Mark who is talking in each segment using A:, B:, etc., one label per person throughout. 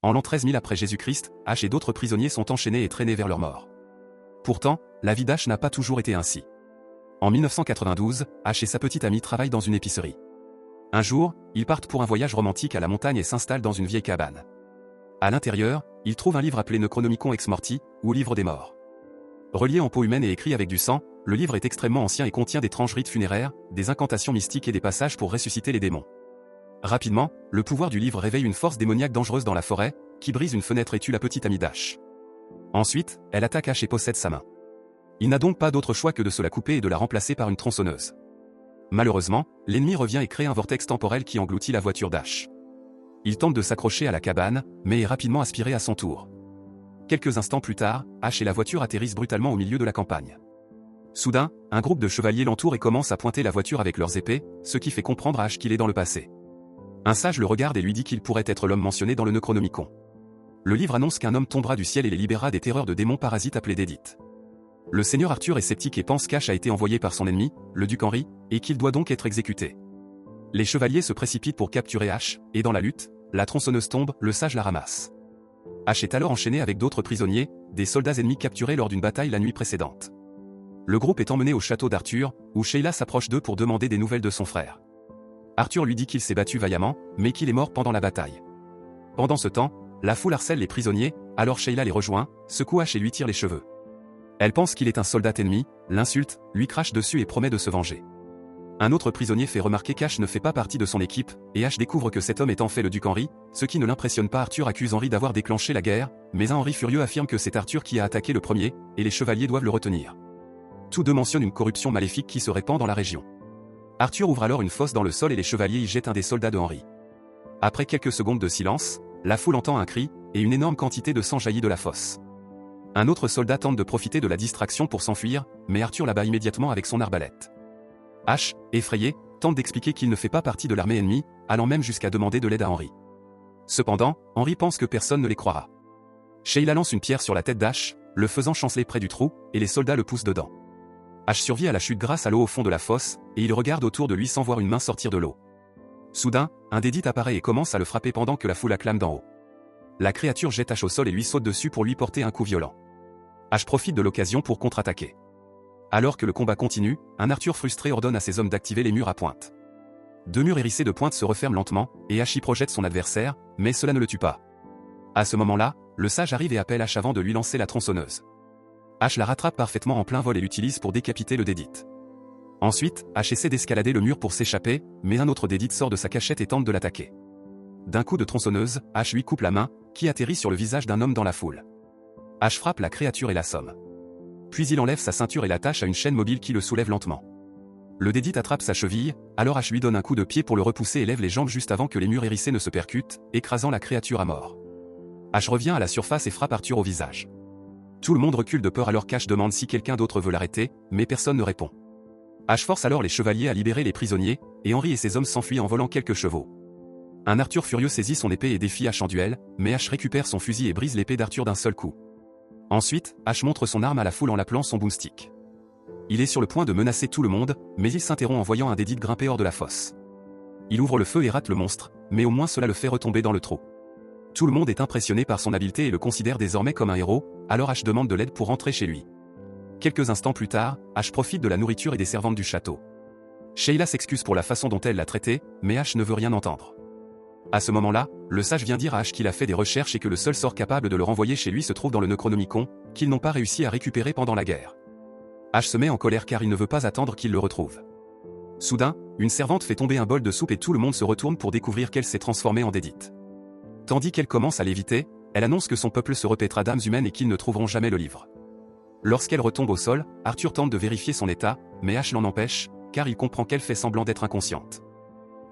A: En l'an 13 000 après Jésus-Christ, H et d'autres prisonniers sont enchaînés et traînés vers leur mort. Pourtant, la vie d'H n'a pas toujours été ainsi. En 1992, H et sa petite amie travaillent dans une épicerie. Un jour, ils partent pour un voyage romantique à la montagne et s'installent dans une vieille cabane. À l'intérieur, ils trouvent un livre appelé Necronomicon Ex Morti, ou Livre des Morts. Relié en peau humaine et écrit avec du sang, le livre est extrêmement ancien et contient d'étranges rites funéraires, des incantations mystiques et des passages pour ressusciter les démons. Rapidement, le pouvoir du livre réveille une force démoniaque dangereuse dans la forêt, qui brise une fenêtre et tue la petite amie d'H. Ensuite, elle attaque H et possède sa main. Il n'a donc pas d'autre choix que de se la couper et de la remplacer par une tronçonneuse. Malheureusement, l'ennemi revient et crée un vortex temporel qui engloutit la voiture d'H. Il tente de s'accrocher à la cabane, mais est rapidement aspiré à son tour. Quelques instants plus tard, H et la voiture atterrissent brutalement au milieu de la campagne. Soudain, un groupe de chevaliers l'entoure et commence à pointer la voiture avec leurs épées, ce qui fait comprendre à H qu'il est dans le passé. Un sage le regarde et lui dit qu'il pourrait être l'homme mentionné dans le Necronomicon. Le livre annonce qu'un homme tombera du ciel et les libérera des terreurs de démons parasites appelés Dédites. Le seigneur Arthur est sceptique et pense qu'H a été envoyé par son ennemi, le duc Henri, et qu'il doit donc être exécuté. Les chevaliers se précipitent pour capturer H, et dans la lutte, la tronçonneuse tombe, le sage la ramasse. H est alors enchaîné avec d'autres prisonniers, des soldats ennemis capturés lors d'une bataille la nuit précédente. Le groupe est emmené au château d'Arthur, où Sheila s'approche d'eux pour demander des nouvelles de son frère. Arthur lui dit qu'il s'est battu vaillamment, mais qu'il est mort pendant la bataille. Pendant ce temps, la foule harcèle les prisonniers, alors Sheila les rejoint, secoue H et lui tire les cheveux. Elle pense qu'il est un soldat ennemi, l'insulte, lui crache dessus et promet de se venger. Un autre prisonnier fait remarquer qu'H ne fait pas partie de son équipe, et H découvre que cet homme est en fait le duc Henri, ce qui ne l'impressionne pas. Arthur accuse Henri d'avoir déclenché la guerre, mais un Henri furieux affirme que c'est Arthur qui a attaqué le premier, et les chevaliers doivent le retenir. Tous deux mentionnent une corruption maléfique qui se répand dans la région. Arthur ouvre alors une fosse dans le sol et les chevaliers y jettent un des soldats de Henri. Après quelques secondes de silence, la foule entend un cri, et une énorme quantité de sang jaillit de la fosse. Un autre soldat tente de profiter de la distraction pour s'enfuir, mais Arthur l'abat immédiatement avec son arbalète. H, effrayé, tente d'expliquer qu'il ne fait pas partie de l'armée ennemie, allant même jusqu'à demander de l'aide à Henri. Cependant, Henri pense que personne ne les croira. Sheila lance une pierre sur la tête d'H, le faisant chanceler près du trou, et les soldats le poussent dedans. H survit à la chute grâce à l'eau au fond de la fosse, et il regarde autour de lui sans voir une main sortir de l'eau. Soudain, un Dédite apparaît et commence à le frapper pendant que la foule acclame d'en haut. La créature jette H au sol et lui saute dessus pour lui porter un coup violent. H profite de l'occasion pour contre-attaquer. Alors que le combat continue, un Arthur frustré ordonne à ses hommes d'activer les murs à pointe. Deux murs hérissés de pointe se referment lentement, et H y projette son adversaire, mais cela ne le tue pas. À ce moment-là, le sage arrive et appelle H avant de lui lancer la tronçonneuse. H la rattrape parfaitement en plein vol et l'utilise pour décapiter le Dédite. Ensuite, H essaie d'escalader le mur pour s'échapper, mais un autre Dédite sort de sa cachette et tente de l'attaquer. D'un coup de tronçonneuse, H lui coupe la main, qui atterrit sur le visage d'un homme dans la foule. H frappe la créature et l'assomme. Puis il enlève sa ceinture et l'attache à une chaîne mobile qui le soulève lentement. Le Dédite attrape sa cheville, alors H lui donne un coup de pied pour le repousser et lève les jambes juste avant que les murs hérissés ne se percutent, écrasant la créature à mort. H revient à la surface et frappe Arthur au visage. Tout le monde recule de peur alors qu'H demande si quelqu'un d'autre veut l'arrêter, mais personne ne répond. H force alors les chevaliers à libérer les prisonniers, et Henri et ses hommes s'enfuient en volant quelques chevaux. Un Arthur furieux saisit son épée et défie H en duel, mais H récupère son fusil et brise l'épée d'Arthur d'un seul coup. Ensuite, H montre son arme à la foule en l'appelant son boomstick. Il est sur le point de menacer tout le monde, mais il s'interrompt en voyant un Dédite grimper hors de la fosse. Il ouvre le feu et rate le monstre, mais au moins cela le fait retomber dans le trou. Tout le monde est impressionné par son habileté et le considère désormais comme un héros, alors H demande de l'aide pour rentrer chez lui. Quelques instants plus tard, H profite de la nourriture et des servantes du château. Sheila s'excuse pour la façon dont elle l'a traité, mais H ne veut rien entendre. À ce moment-là, le sage vient dire à H qu'il a fait des recherches et que le seul sort capable de le renvoyer chez lui se trouve dans le Necronomicon, qu'ils n'ont pas réussi à récupérer pendant la guerre. H se met en colère car il ne veut pas attendre qu'il le retrouve. Soudain, une servante fait tomber un bol de soupe et tout le monde se retourne pour découvrir qu'elle s'est transformée en Dédite. Tandis qu'elle commence à l'éviter, elle annonce que son peuple se répétera d'âmes humaines et qu'ils ne trouveront jamais le livre. Lorsqu'elle retombe au sol, Arthur tente de vérifier son état, mais H l'en empêche, car il comprend qu'elle fait semblant d'être inconsciente.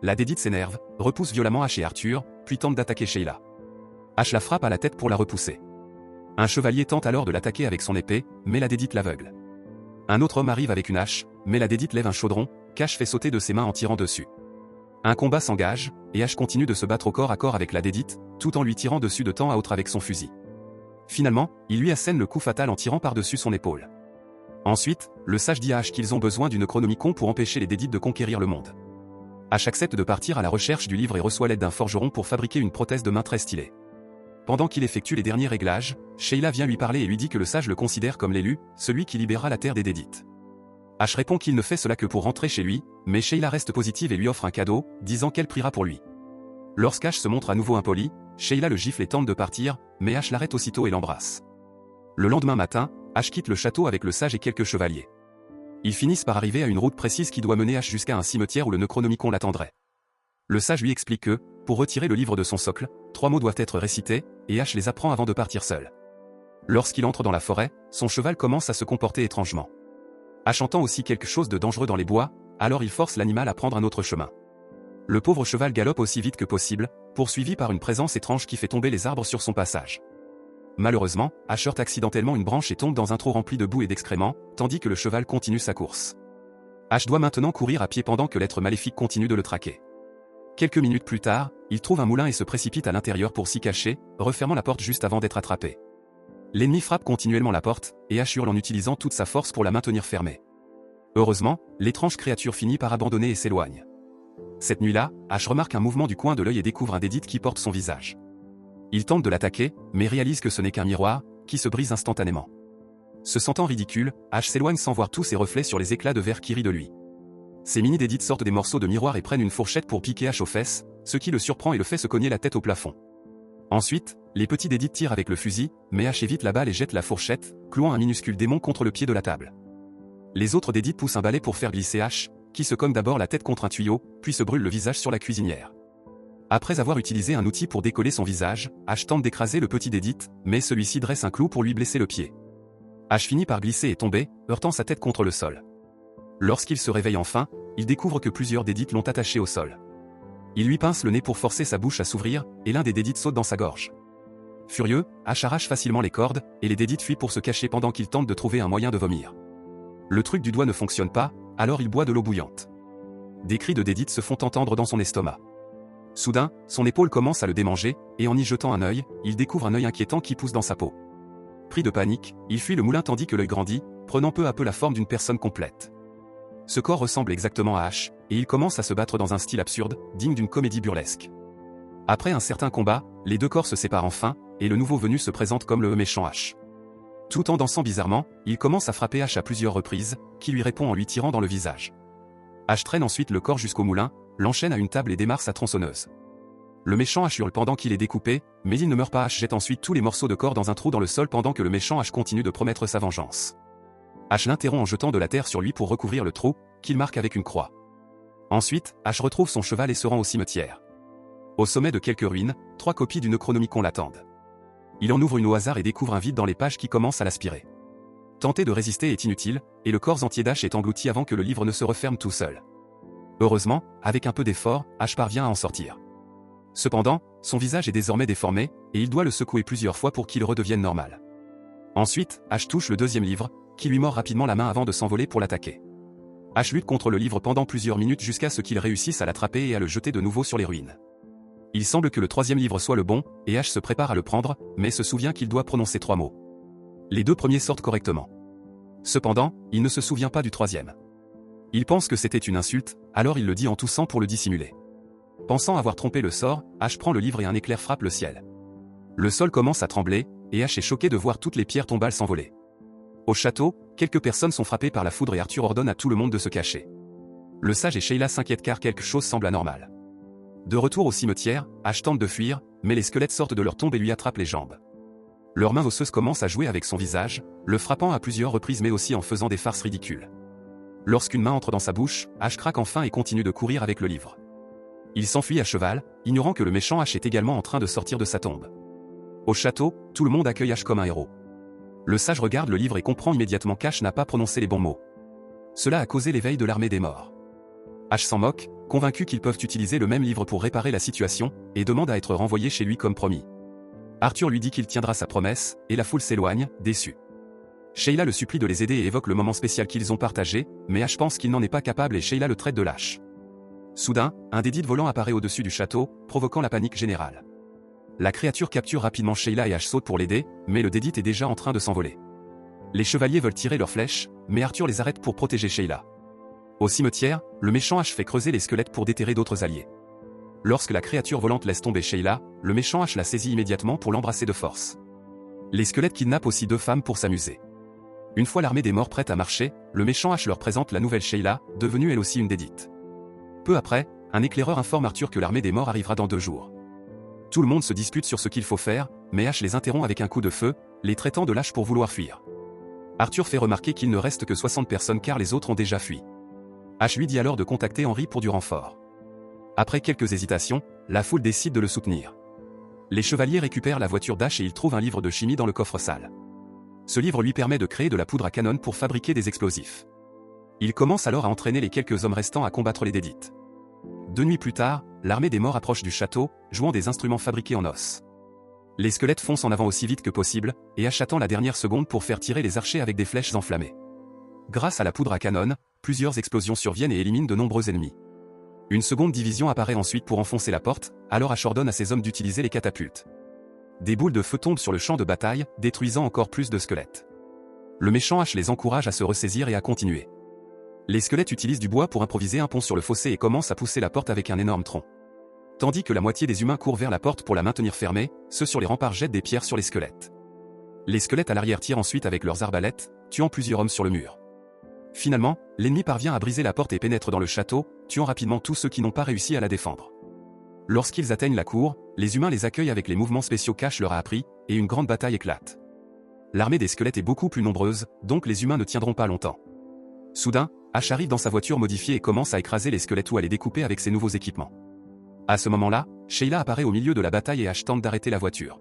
A: La Dédite s'énerve, repousse violemment H et Arthur, puis tente d'attaquer Sheila. H la frappe à la tête pour la repousser. Un chevalier tente alors de l'attaquer avec son épée, mais la Dédite l'aveugle. Un autre homme arrive avec une hache, mais la Dédite lève un chaudron, qu'H fait sauter de ses mains en tirant dessus. Un combat s'engage, et H continue de se battre au corps à corps avec la Dédite, tout en lui tirant dessus de temps à autre avec son fusil. Finalement, il lui assène le coup fatal en tirant par-dessus son épaule. Ensuite, le sage dit à H qu'ils ont besoin du Necronomicon pour empêcher les Dédites de conquérir le monde. H accepte de partir à la recherche du livre et reçoit l'aide d'un forgeron pour fabriquer une prothèse de main très stylée. pendant qu'il effectue les derniers réglages, Sheila vient lui parler et lui dit que le sage le considère comme l'élu, celui qui libérera la terre des Dédites. Ash répond qu'il ne fait cela que pour rentrer chez lui, mais Sheila reste positive et lui offre un cadeau, disant qu'elle priera pour lui. Lorsqu'Ash se montre à nouveau impoli, Sheila le gifle et tente de partir, mais Ash l'arrête aussitôt et l'embrasse. Le lendemain matin, Ash quitte le château avec le sage et quelques chevaliers. Ils finissent par arriver à une route précise qui doit mener Ash jusqu'à un cimetière où le Necronomicon l'attendrait. Le sage lui explique que, pour retirer le livre de son socle, 3 mots doivent être récités, et Ash les apprend avant de partir seul. Lorsqu'il entre dans la forêt, son cheval commence à se comporter étrangement. Ash entend aussi quelque chose de dangereux dans les bois, alors il force l'animal à prendre un autre chemin. Le pauvre cheval galope aussi vite que possible, poursuivi par une présence étrange qui fait tomber les arbres sur son passage. Malheureusement, Ash heurte accidentellement une branche et tombe dans un trou rempli de boue et d'excréments, tandis que le cheval continue sa course. Ash doit maintenant courir à pied pendant que l'être maléfique continue de le traquer. Quelques minutes plus tard, il trouve un moulin et se précipite à l'intérieur pour s'y cacher, refermant la porte juste avant d'être attrapé. L'ennemi frappe continuellement la porte, et Ash hurle en utilisant toute sa force pour la maintenir fermée. Heureusement, l'étrange créature finit par abandonner et s'éloigne. Cette nuit-là, Ash remarque un mouvement du coin de l'œil et découvre un Dédite qui porte son visage. Il tente de l'attaquer, mais réalise que ce n'est qu'un miroir, qui se brise instantanément. Se sentant ridicule, Ash s'éloigne sans voir tous ses reflets sur les éclats de verre qui rient de lui. Ces mini-Dédites sortent des morceaux de miroir et prennent une fourchette pour piquer Ash aux fesses, ce qui le surprend et le fait se cogner la tête au plafond. Ensuite, les petits Dédites tirent avec le fusil, mais Ash évite la balle et jette la fourchette, clouant un minuscule démon contre le pied de la table. Les autres Dédites poussent un balai pour faire glisser Ash, qui se cogne d'abord la tête contre un tuyau, puis se brûle le visage sur la cuisinière. Après avoir utilisé un outil pour décoller son visage, Ash tente d'écraser le petit Dédite, mais celui-ci dresse un clou pour lui blesser le pied. Ash finit par glisser et tomber, heurtant sa tête contre le sol. Lorsqu'il se réveille enfin, il découvre que plusieurs Dédites l'ont attaché au sol. Il lui pince le nez pour forcer sa bouche à s'ouvrir, et l'un des Dédites saute dans sa gorge. Furieux, Ash arrache facilement les cordes, et les Dédites fuient pour se cacher pendant qu'il tente de trouver un moyen de vomir. Le truc du doigt ne fonctionne pas, alors il boit de l'eau bouillante. Des cris de Dédites se font entendre dans son estomac. Soudain, son épaule commence à le démanger, et en y jetant un œil, il découvre un œil inquiétant qui pousse dans sa peau. Pris de panique, il fuit le moulin tandis que l'œil grandit, prenant peu à peu la forme d'une personne complète. Ce corps ressemble exactement à Ash, et il commence à se battre dans un style absurde, digne d'une comédie burlesque. Après un certain combat, les deux corps se séparent enfin, et le nouveau venu se présente comme le méchant Ash. Tout en dansant bizarrement, il commence à frapper Ash à plusieurs reprises, qui lui répond en lui tirant dans le visage. Ash traîne ensuite le corps jusqu'au moulin, l'enchaîne à une table et démarre sa tronçonneuse. Le méchant Ash hurle pendant qu'il est découpé, mais il ne meurt pas. Ash jette ensuite tous les morceaux de corps dans un trou dans le sol pendant que le méchant Ash continue de promettre sa vengeance. Ash l'interrompt en jetant de la terre sur lui pour recouvrir le trou, qu'il marque avec une croix. Ensuite, Ash retrouve son cheval et se rend au cimetière. Au sommet de quelques ruines, 3 copies du Necronomicon l'attendent. Il en ouvre une au hasard et découvre un vide dans les pages qui commence à l'aspirer. Tenter de résister est inutile, et le corps entier d'Ash est englouti avant que le livre ne se referme tout seul. Heureusement, avec un peu d'effort, Ash parvient à en sortir. Cependant, son visage est désormais déformé, et il doit le secouer plusieurs fois pour qu'il redevienne normal. Ensuite, Ash touche le deuxième livre, qui lui mord rapidement la main avant de s'envoler pour l'attaquer. Ash lutte contre le livre pendant plusieurs minutes jusqu'à ce qu'il réussisse à l'attraper et à le jeter de nouveau sur les ruines. Il semble que le troisième livre soit le bon, et Ash se prépare à le prendre, mais se souvient qu'il doit prononcer 3 mots. Les 2 premiers sortent correctement. Cependant, il ne se souvient pas du troisième. Il pense que c'était une insulte, alors il le dit en toussant pour le dissimuler. Pensant avoir trompé le sort, Ash prend le livre et un éclair frappe le ciel. Le sol commence à trembler, et Ash est choqué de voir toutes les pierres tombales s'envoler. Au château, quelques personnes sont frappées par la foudre et Arthur ordonne à tout le monde de se cacher. Le sage et Sheila s'inquiètent car quelque chose semble anormal. De retour au cimetière, Ash tente de fuir, mais les squelettes sortent de leur tombe et lui attrapent les jambes. Leurs mains osseuses commencent à jouer avec son visage, le frappant à plusieurs reprises mais aussi en faisant des farces ridicules. Lorsqu'une main entre dans sa bouche, Ash craque enfin et continue de courir avec le livre. Il s'enfuit à cheval, ignorant que le méchant Ash est également en train de sortir de sa tombe. Au château, tout le monde accueille Ash comme un héros. Le sage regarde le livre et comprend immédiatement qu'Ash n'a pas prononcé les bons mots. Cela a causé l'éveil de l'armée des morts. Ash s'en moque, convaincu qu'ils peuvent utiliser le même livre pour réparer la situation, et demande à être renvoyé chez lui comme promis. Arthur lui dit qu'il tiendra sa promesse, et la foule s'éloigne, déçue. Sheila le supplie de les aider et évoque le moment spécial qu'ils ont partagé, mais Ash pense qu'il n'en est pas capable et Sheila le traite de lâche. Soudain, un Dédite volant apparaît au-dessus du château, provoquant la panique générale. La créature capture rapidement Sheila et Ash saute pour l'aider, mais le Dédite est déjà en train de s'envoler. Les chevaliers veulent tirer leurs flèches, mais Arthur les arrête pour protéger Sheila. Au cimetière, le méchant Ash fait creuser les squelettes pour déterrer d'autres alliés. Lorsque la créature volante laisse tomber Sheila, le méchant H la saisit immédiatement pour l'embrasser de force. Les squelettes kidnappent aussi 2 femmes pour s'amuser. Une fois l'armée des morts prête à marcher, le méchant H leur présente la nouvelle Sheila, devenue elle aussi une dédite. Peu après, un éclaireur informe Arthur que l'armée des morts arrivera dans 2 jours. Tout le monde se dispute sur ce qu'il faut faire, mais H les interrompt avec un coup de feu, les traitant de lâches pour vouloir fuir. Arthur fait remarquer qu'il ne reste que 60 personnes car les autres ont déjà fui. H lui dit alors de contacter Henry pour du renfort. Après quelques hésitations, la foule décide de le soutenir. Les chevaliers récupèrent la voiture d'H et ils trouvent un livre de chimie dans le coffre-salle. Ce livre lui permet de créer de la poudre à canon pour fabriquer des explosifs. Il commence alors à entraîner les quelques hommes restants à combattre les dédites. 2 nuits plus tard, l'armée des morts approche du château, jouant des instruments fabriqués en os. Les squelettes foncent en avant aussi vite que possible, et H attend la dernière seconde pour faire tirer les archers avec des flèches enflammées. Grâce à la poudre à canon, plusieurs explosions surviennent et éliminent de nombreux ennemis. Une seconde division apparaît ensuite pour enfoncer la porte, alors H ordonne à ses hommes d'utiliser les catapultes. Des boules de feu tombent sur le champ de bataille, détruisant encore plus de squelettes. Le méchant H les encourage à se ressaisir et à continuer. Les squelettes utilisent du bois pour improviser un pont sur le fossé et commencent à pousser la porte avec un énorme tronc. Tandis que la moitié des humains courent vers la porte pour la maintenir fermée, ceux sur les remparts jettent des pierres sur les squelettes. Les squelettes à l'arrière tirent ensuite avec leurs arbalètes, tuant plusieurs hommes sur le mur. Finalement, l'ennemi parvient à briser la porte et pénètre dans le château, tuant rapidement tous ceux qui n'ont pas réussi à la défendre. Lorsqu'ils atteignent la cour, les humains les accueillent avec les mouvements spéciaux qu'H leur a appris, et une grande bataille éclate. L'armée des squelettes est beaucoup plus nombreuse, donc les humains ne tiendront pas longtemps. Soudain, H arrive dans sa voiture modifiée et commence à écraser les squelettes ou à les découper avec ses nouveaux équipements. À ce moment-là, Sheila apparaît au milieu de la bataille et H tente d'arrêter la voiture.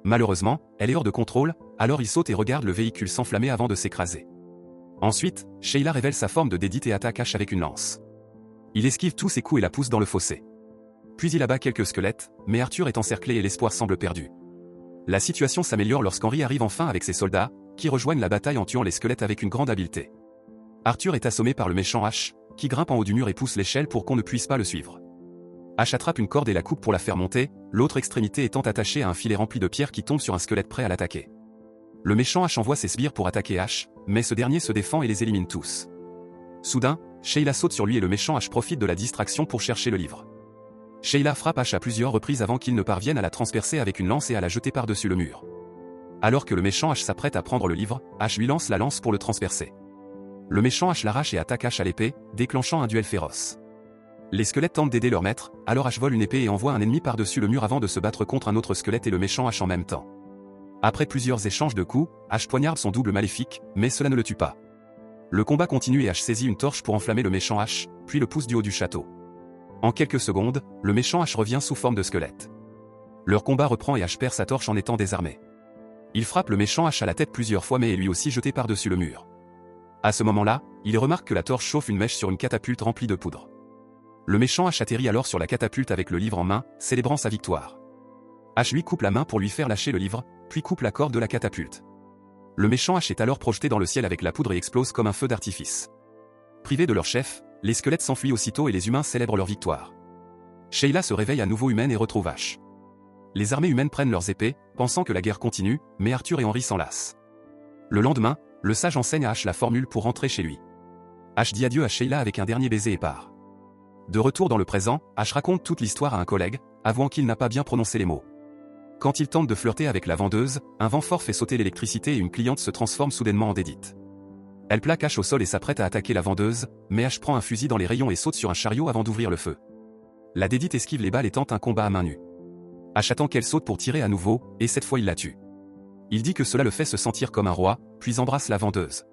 A: Malheureusement, elle est hors de contrôle, alors il saute et regarde le véhicule s'enflammer avant de s'écraser. Ensuite, Sheila révèle sa forme de dédite et attaque H avec une lance. Il esquive tous ses coups et la pousse dans le fossé. Puis il abat quelques squelettes, mais Arthur est encerclé et l'espoir semble perdu. La situation s'améliore lorsqu'Henry arrive enfin avec ses soldats, qui rejoignent la bataille en tuant les squelettes avec une grande habileté. Arthur est assommé par le méchant H, qui grimpe en haut du mur et pousse l'échelle pour qu'on ne puisse pas le suivre. H attrape une corde et la coupe pour la faire monter, l'autre extrémité étant attachée à un filet rempli de pierres qui tombe sur un squelette prêt à l'attaquer. Le méchant H envoie ses sbires pour attaquer H, mais ce dernier se défend et les élimine tous. Soudain, Sheila saute sur lui et le méchant H profite de la distraction pour chercher le livre. Sheila frappe H à plusieurs reprises avant qu'il ne parvienne à la transpercer avec une lance et à la jeter par-dessus le mur. Alors que le méchant H s'apprête à prendre le livre, H lui lance la lance pour le transpercer. Le méchant H l'arrache et attaque H à l'épée, déclenchant un duel féroce. Les squelettes tentent d'aider leur maître, alors H vole une épée et envoie un ennemi par-dessus le mur avant de se battre contre un autre squelette et le méchant H en même temps. Après plusieurs échanges de coups, H poignarde son double maléfique, mais cela ne le tue pas. Le combat continue et H saisit une torche pour enflammer le méchant H, puis le pousse du haut du château. En quelques secondes, le méchant H revient sous forme de squelette. Leur combat reprend et H perd sa torche en étant désarmé. Il frappe le méchant H à la tête plusieurs fois mais est lui aussi jeté par-dessus le mur. À ce moment-là, il remarque que la torche chauffe une mèche sur une catapulte remplie de poudre. Le méchant H atterrit alors sur la catapulte avec le livre en main, célébrant sa victoire. H lui coupe la main pour lui faire lâcher le livre, puis coupe la corde de la catapulte. Le méchant H est alors projeté dans le ciel avec la poudre et explose comme un feu d'artifice. Privés de leur chef, les squelettes s'enfuient aussitôt et les humains célèbrent leur victoire. Sheila se réveille à nouveau humaine et retrouve H. Les armées humaines prennent leurs épées, pensant que la guerre continue, mais Arthur et Henry s'en lassent. Le lendemain, le sage enseigne à H la formule pour rentrer chez lui. H dit adieu à Sheila avec un dernier baiser et part. De retour dans le présent, H raconte toute l'histoire à un collègue, avouant qu'il n'a pas bien prononcé les mots. Quand il tente de flirter avec la vendeuse, un vent fort fait sauter l'électricité et une cliente se transforme soudainement en dédite. Elle plaque H au sol et s'apprête à attaquer la vendeuse, mais H prend un fusil dans les rayons et saute sur un chariot avant d'ouvrir le feu. La dédite esquive les balles et tente un combat à main nue. H attend qu'elle saute pour tirer à nouveau, et cette fois il la tue. Il dit que cela le fait se sentir comme un roi, puis embrasse la vendeuse.